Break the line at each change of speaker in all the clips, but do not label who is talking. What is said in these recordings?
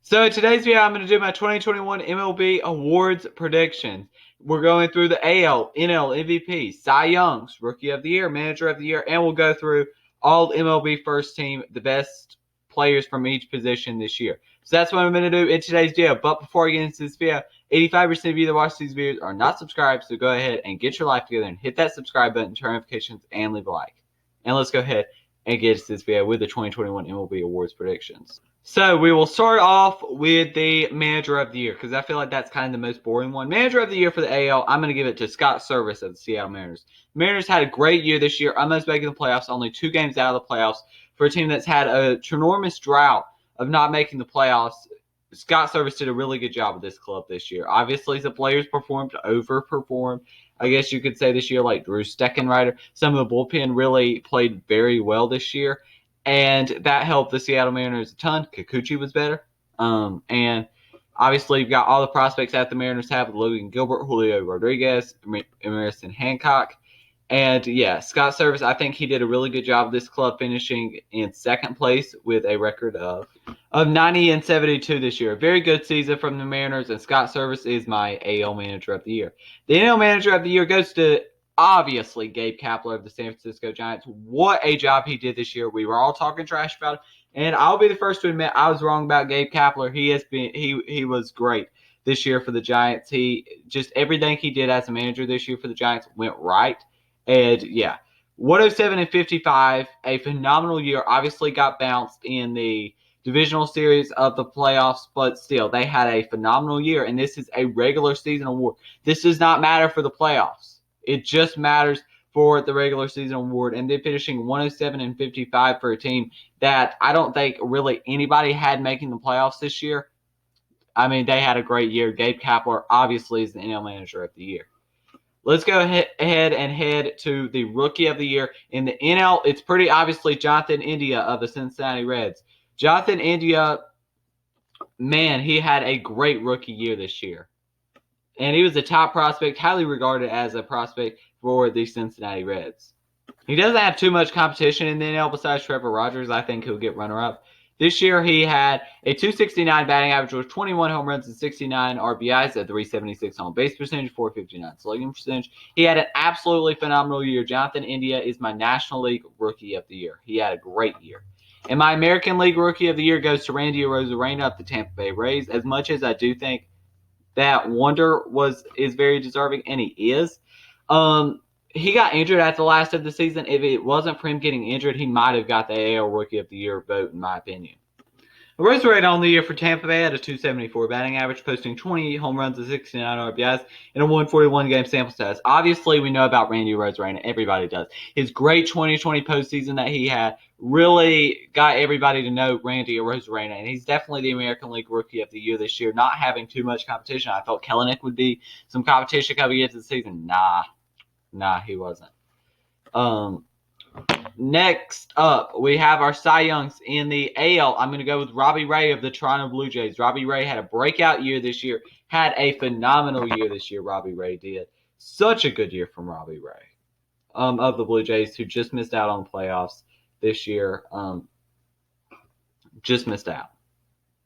So in today's video, I'm going to do my 2021 MLB awards predictions. We're going through the AL, NL, MVP, Cy Young's, Rookie of the Year, Manager of the Year, and we'll go through all MLB first team, the best players from each position this year. So that's what I'm going to do in today's video. But before I get into this video, 85% of you that watch these videos are not subscribed, so go ahead and get your life together and hit that subscribe button, turn notifications, and leave a like. And let's go ahead and get into this video with the 2021 MLB awards predictions. So we will start off with the Manager of the Year because I feel like that's kind of the most boring one. Manager of the Year for the AL, I'm going to give it to Scott Service of the Seattle Mariners. Mariners had a great year this year, almost making the playoffs, only 2 games out of the playoffs. For a team that's had a enormous drought of not making the playoffs, Scott Service did a really good job with this club this year. Obviously, the players overperformed. I guess you could say this year, like Drew Steckenrider. Some of the bullpen really played very well this year. And that helped the Seattle Mariners a ton. Kikuchi was better. And obviously, you've got all the prospects that the Mariners have with Logan Gilbert, Julio Rodriguez, Emerson Hancock. And, yeah, Scott Service, I think he did a really good job of this club, finishing in second place with a record of 90-72 this year. A very good season from the Mariners, and Scott Service is my AL Manager of the Year. The NL Manager of the Year goes to obviously Gabe Kapler of the San Francisco Giants. What a job he did this year. We were all talking trash about it, and I'll be the first to admit I was wrong about Gabe Kapler. He was great this year for the Giants. He just everything he did as a manager this year for the Giants went right. And yeah, 107-55, a phenomenal year. Obviously got bounced in the divisional series of the playoffs, but still, they had a phenomenal year, and this is a regular season award. This does not matter for the playoffs. It just matters for the regular season award, and they're finishing 107-55 for a team that I don't think really anybody had making the playoffs this year. I mean, they had a great year. Gabe Kapler obviously is the NL Manager of the Year. Let's go ahead and head to the Rookie of the Year. In the NL, it's pretty obviously Jonathan India of the Cincinnati Reds. Jonathan India, man, he had a great rookie year this year. And he was a top prospect, highly regarded as a prospect for the Cincinnati Reds. He doesn't have too much competition in the NL besides Trevor Rogers. I think he'll get runner-up. This year he had a .269 batting average with 21 home runs and 69 RBIs, a .376 on base percentage, .459 slugging percentage. He had an absolutely phenomenal year. Jonathan India is my National League Rookie of the Year. He had a great year. And my American League Rookie of the Year goes to Randy Arozarena of the Tampa Bay Rays. As much as I do think that Wonder is very deserving, and he is, he got injured at the last of the season. If it wasn't for him getting injured, he might have got the AL Rookie of the Year vote, in my opinion. Arozarena on the year for Tampa Bay had a .274 batting average, posting 20 home runs and 69 RBIs in a 141 game sample size. Obviously, we know about Randy Arozarena. Everybody does. His great 2020 postseason that he had really got everybody to know Randy Arozarena, and he's definitely the American League Rookie of the Year this year, not having too much competition. I thought Kelenic would be some competition coming into the season. Nah, he wasn't. Next up, we have our Cy Youngs in the AL. I'm going to go with Robbie Ray of the Toronto Blue Jays. Robbie Ray had a breakout year this year. Had a phenomenal year this year, Robbie Ray did. Such a good year from Robbie Ray of the Blue Jays, who just missed out on the playoffs this year. Just missed out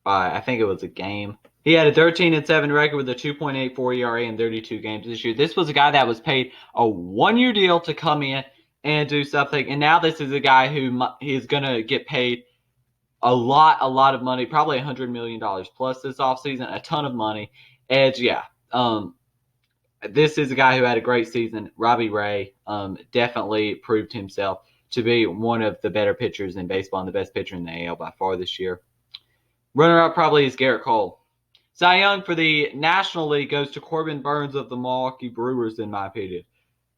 by, I think it was a game. He had a 13-7 record with a 2.84 ERA in 32 games this year. This was a guy that was paid a 1-year deal to come in and do something. And now this is a guy who is going to get paid a lot of money, probably $100 million plus this offseason, a ton of money. And yeah, this is a guy who had a great season. Robbie Ray definitely proved himself to be one of the better pitchers in baseball and the best pitcher in the AL by far this year. Runner-up probably is Garrett Cole. Cy Young for the National League goes to Corbin Burns of the Milwaukee Brewers, in my opinion.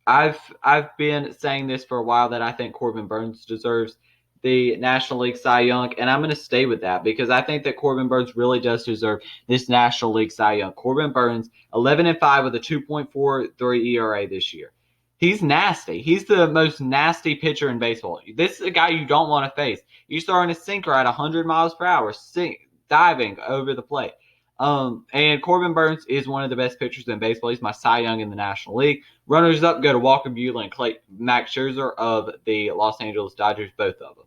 I've been saying this for a while that I think Corbin Burns deserves the National League Cy Young, and I'm going to stay with that because I think that Corbin Burns really does deserve this National League Cy Young. Corbin Burns, 11-5 with a 2.43 ERA this year. He's nasty. He's the most nasty pitcher in baseball. This is a guy you don't want to face. He's throwing a sinker at 100 miles per hour, diving over the plate. And Corbin Burns is one of the best pitchers in baseball. He's my Cy Young in the National League. Runners up go to Walker Buehler and Max Scherzer of the Los Angeles Dodgers, both of them.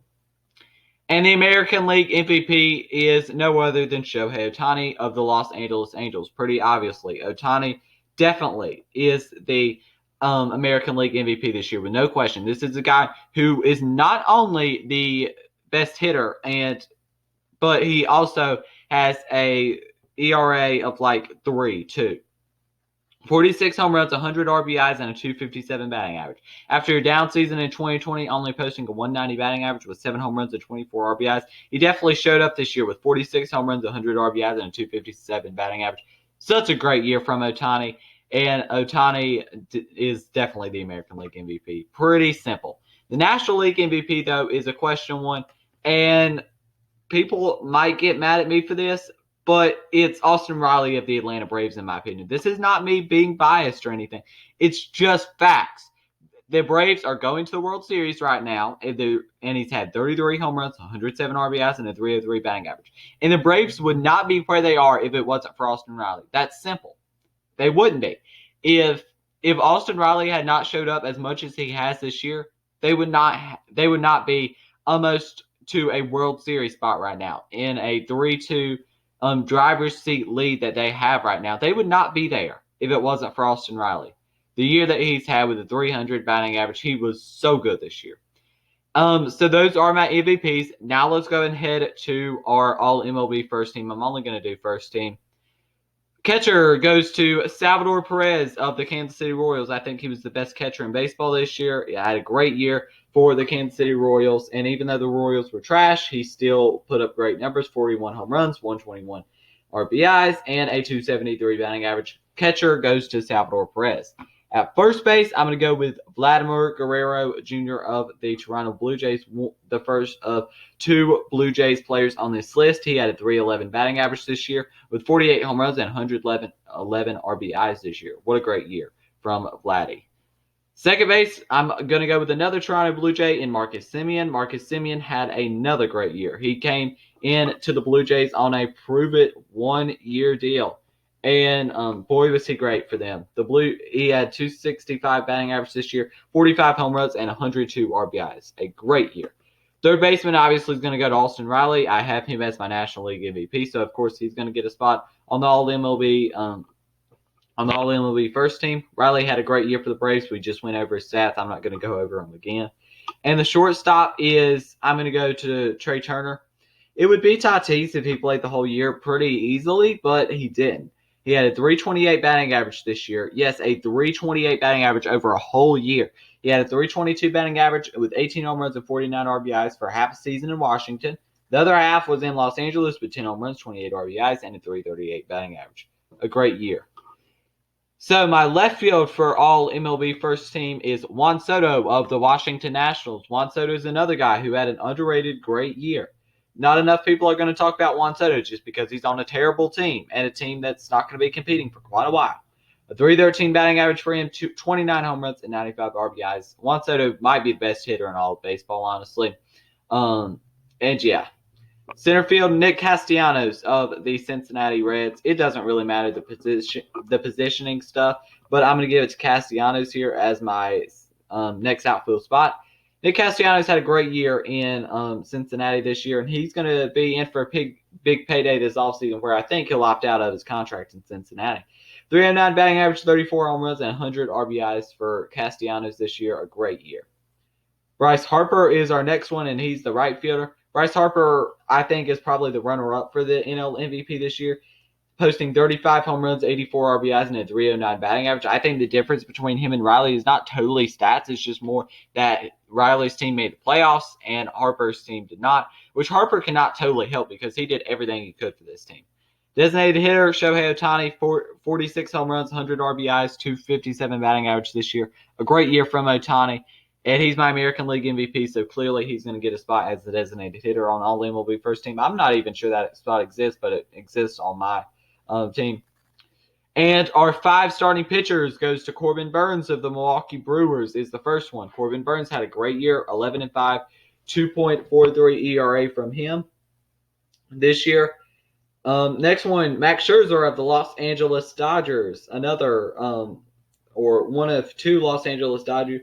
And the American League MVP is no other than Shohei Ohtani of the Los Angeles Angels. Pretty obviously, Ohtani definitely is the American League MVP this year, with no question. This is a guy who is not only the best hitter, but he also has a ERA of like 3 too. 46 home runs, 100 RBIs, and a 257 batting average. After a down season in 2020, only posting a 190 batting average with 7 home runs and 24 RBIs, he definitely showed up this year with 46 home runs, 100 RBIs, and a 257 batting average. Such a great year from Ohtani, and Ohtani is definitely the American League MVP. Pretty simple. The National League MVP, though, is a question one, and people might get mad at me for this, but it's Austin Riley of the Atlanta Braves, in my opinion. This is not me being biased or anything. It's just facts. The Braves are going to the World Series right now, and he's had 33 home runs, 107 RBIs, and a 303 batting average. And the Braves would not be where they are if it wasn't for Austin Riley. That's simple. They wouldn't be. If Austin Riley had not showed up as much as he has this year, they would not be almost to a World Series spot right now in a 3-2 driver's seat lead that they have right now. They would not be there if it wasn't for Austin Riley. The year that he's had with a 300 batting average, he was so good this year. So those are my MVPs. Now let's go ahead to our All MLB first team. I'm only going to do first team. Catcher goes to Salvador Perez of the Kansas City Royals. I think he was the best catcher in baseball this year. He had a great year for the Kansas City Royals. And even though the Royals were trash, he still put up great numbers, 41 home runs, 121 RBIs, and a 273 batting average. Catcher goes to Salvador Perez. At first base, I'm going to go with Vladimir Guerrero Jr. of the Toronto Blue Jays, the first of 2 Blue Jays players on this list. He had a 311 batting average this year with 48 home runs and 111 RBIs this year. What a great year from Vladdy. Second base, I'm going to go with another Toronto Blue Jay in Marcus Semien. Marcus Semien had another great year. He came into the Blue Jays on a prove-it 1-year deal. And boy, was he great for them. He had 265 batting average this year, 45 home runs, and 102 RBIs. A great year. Third baseman obviously is going to go to Austin Riley. I have him as my National League MVP, so of course he's going to get a spot on the All MLB first team. Riley had a great year for the Braves. We just went over his stats. I'm not going to go over them again. And the shortstop is I'm going to go to Trey Turner. It would be Tatis if he played the whole year pretty easily, but he didn't. He had a 328 batting average this year. Yes, a 328 batting average over a whole year. He had a 322 batting average with 18 home runs and 49 RBIs for half a season in Washington. The other half was in Los Angeles with 10 home runs, 28 RBIs, and a 338 batting average. A great year. So my left field for All MLB first team is Juan Soto of the Washington Nationals. Juan Soto is another guy who had an underrated great year. Not enough people are going to talk about Juan Soto just because he's on a terrible team and a team that's not going to be competing for quite a while. A 313 batting average for him, 29 home runs and 95 RBIs. Juan Soto might be the best hitter in all of baseball, honestly. And yeah. Center field, Nick Castellanos of the Cincinnati Reds. It doesn't really matter the positioning stuff, but I'm going to give it to Castellanos here as my next outfield spot. Nick Castellanos had a great year in Cincinnati this year, and he's going to be in for a big payday this offseason where I think he'll opt out of his contract in Cincinnati. 309 batting average, 34 home runs, and 100 RBIs for Castellanos this year. A great year. Bryce Harper is our next one, and he's the right fielder. Bryce Harper, I think, is probably the runner-up for the NL MVP this year, posting 35 home runs, 84 RBIs, and a 309 batting average. I think the difference between him and Riley is not totally stats. It's just more that Riley's team made the playoffs and Harper's team did not, which Harper cannot totally help because he did everything he could for this team. Designated hitter, Shohei Ohtani, 46 home runs, 100 RBIs, 257 batting average this year. A great year from Ohtani. And he's my American League MVP, so clearly he's going to get a spot as the designated hitter on All MLB first team. I'm not even sure that spot exists, but it exists on my team. And our 5 starting pitchers goes to Corbin Burns of the Milwaukee Brewers is the first one. Corbin Burns had a great year, 11-5, 2.43 ERA from him this year. Next one, Max Scherzer of the Los Angeles Dodgers, another or one of 2 Los Angeles Dodgers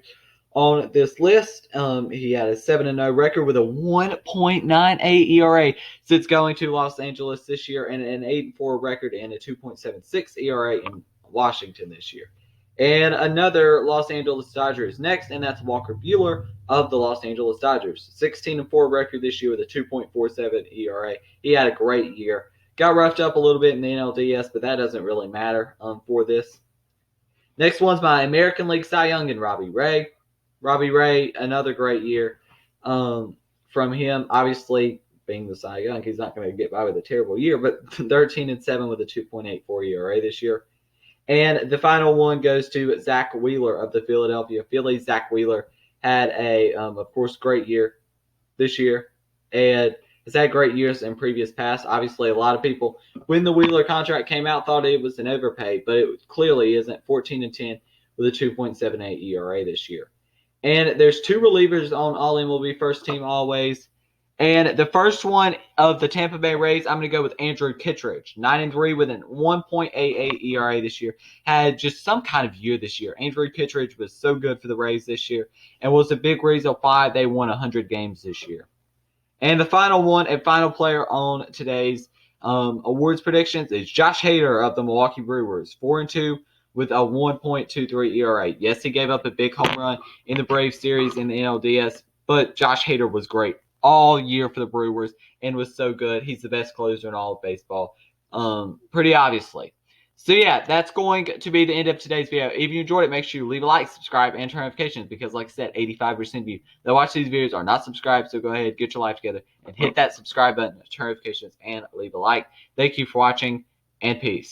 on this list. He had a 7-0 record with a 1.98 ERA since going to Los Angeles this year, and an 8-4 record and a 2.76 ERA in Washington this year. And another Los Angeles Dodgers next, and that's Walker Buehler of the Los Angeles Dodgers. 16-4 record this year with a 2.47 ERA. He had a great year. Got roughed up a little bit in the NLDS, but that doesn't really matter for this. Next one's my American League Cy Young and Robbie Ray. Robbie Ray, another great year from him. Obviously, being the Cy Young, he's not going to get by with a terrible year, but 13-7 with a 2.84 ERA this year. And the final one goes to Zach Wheeler of the Philadelphia Phillies. Zach Wheeler had a, of course, great year this year, and has had great years in previous past. Obviously, a lot of people, when the Wheeler contract came out, thought it was an overpay, but it clearly isn't. 14-10 with a 2.78 ERA this year. And there's two relievers on All MLB First Team always. And the first one of the Tampa Bay Rays, I'm going to go with Andrew Kittredge. 9-3 with a 1.88 ERA this year. Had just some kind of year this year. Andrew Kittredge was so good for the Rays this year and was a big reason why they won 100 games this year. And the final one and final player on today's awards predictions is Josh Hayder of the Milwaukee Brewers. 4-2 with a 1.23 ERA. Yes, he gave up a big home run in the Braves series in the NLDS, but Josh Hayder was great all year for the Brewers and was so good. He's the best closer in all of baseball, pretty obviously. So, yeah, that's going to be the end of today's video. If you enjoyed it, make sure you leave a like, subscribe, and turn notifications because, like I said, 85% of you that watch these videos are not subscribed. So go ahead, get your life together, and hit that subscribe button, turn notifications, and leave a like. Thank you for watching, and peace.